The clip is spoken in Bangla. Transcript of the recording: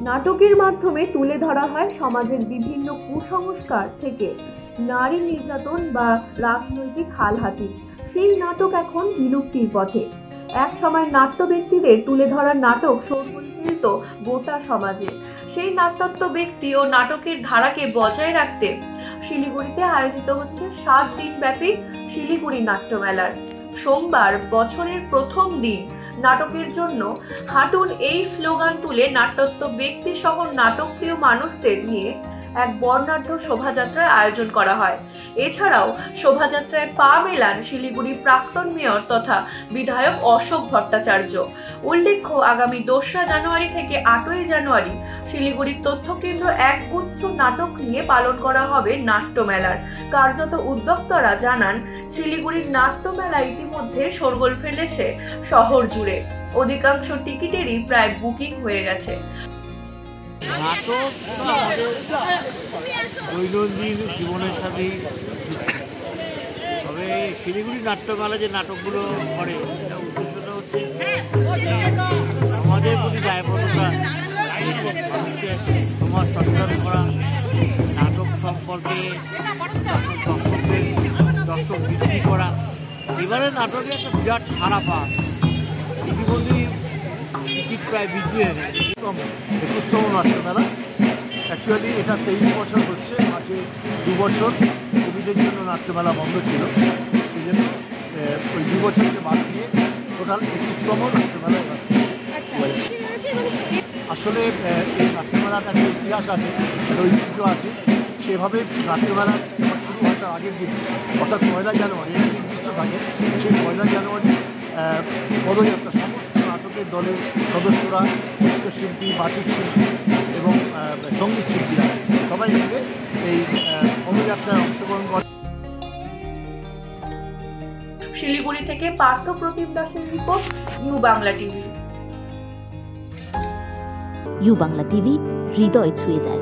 নাটকের মাধ্যমে তুলে ধরা হয় সমাজের বিভিন্ন কুসংস্কার থেকে নারী নির্যাতন বা রাজনৈতিক হালহাতি। সেই নাটক এখন বিলুপ্তির পথে। এক সময় নাট্য ব্যক্তিদের তুলে ধরার নাটক শোরগোল ফেলত গোটা সমাজে। সেই নাট্যত্ব ব্যক্তি ও নাটকের ধারাকে বজায় রাখতে শিলিগুড়িতে আয়োজিত হচ্ছে 7 দিন ব্যাপী শিলিগুড়ি নাট্যমেলার সোমবার বছরের প্রথম দিন নাটকের জন্য হাঁটুন এই স্লোগান তুলে নাট্যত্ব ব্যক্তি সহ নাটকপ্রিয় মানুষদের নিয়ে এক বর্ণাঢ্য শোভাযাত্রার আয়োজন করা হয়। এছাড়াও শোভাযাত্রায় পা মেলান শিলিগুড়ির প্রাক্তন মেয়র তথা বিধায়ক অশোক ভট্টাচার্য। উল্লেখ্য, আগামী 2রা জানুয়ারি থেকে 8ই জানুয়ারি শিলিগুড়ির তথ্যকেন্দ্র একগুচ্ছ নাটক নিয়ে পালন করা হবে নাট্যমেলার। কার্যত উদ্যোক্তারা জানান, শিলিগুড়ির নাট্যমেলা ইতিমধ্যে শোরগোল ফেলেছে শহর জুড়ে। অধিকাংশ টিকিটেরই প্রায় বুকিং হয়ে গেছে। নাটক আমাদের দৈনন্দিন জীবনের সাথেই, তবে শিলিগুড়ি নাট্যমেলা যে নাটকগুলো করে সেটা উদ্দেশ্যটা হচ্ছে সমাজের প্রতি দায়বদ্ধতা, মানুষকে সমাজ সচেতন করা, নাটক সম্পর্কে দর্শক বৃদ্ধি করা। এবারে নাটকে একটা বিরাট সাড়া পাওয়া, ইতিমধ্যেই টিকিট প্রায় বিক্রি হয়ে গেছে। 21তম নাট্যমেলা অ্যাকচুয়ালি এটা 23 বছর হচ্ছে, মাঝে 2 বছর কোভিডের জন্য নাট্যমেলা বন্ধ ছিল, সেই জন্য ওই 2 বছরকে বাদ দিয়ে টোটাল 21তম নাট্যমেলা এবার। আসলে এই নাট্যমেলাটা একটা ইতিহাস আছে, একটা ঐতিহ্য আছে। সেভাবে নাট্যমেলা শুরু হয় তার আগের দিন, অর্থাৎ 1 জানুয়ারি, এটা নির্দিষ্ট থাকে। সেই 1 জানুয়ারি পদযাত্রা সমস্ত নাটকের দলের সদস্যরা, নৃত্যশিল্পী, বাচিক শিল্পী এবং সঙ্গীত শিল্পীরা সবাই মিলে এই পদযাত্রায় অংশগ্রহণ করে। শিলিগুড়ি থেকে পার্থ প্রতিম দাসের report, U Bangla TV. U Bangla TV হৃদয় ছুঁয়ে যায়।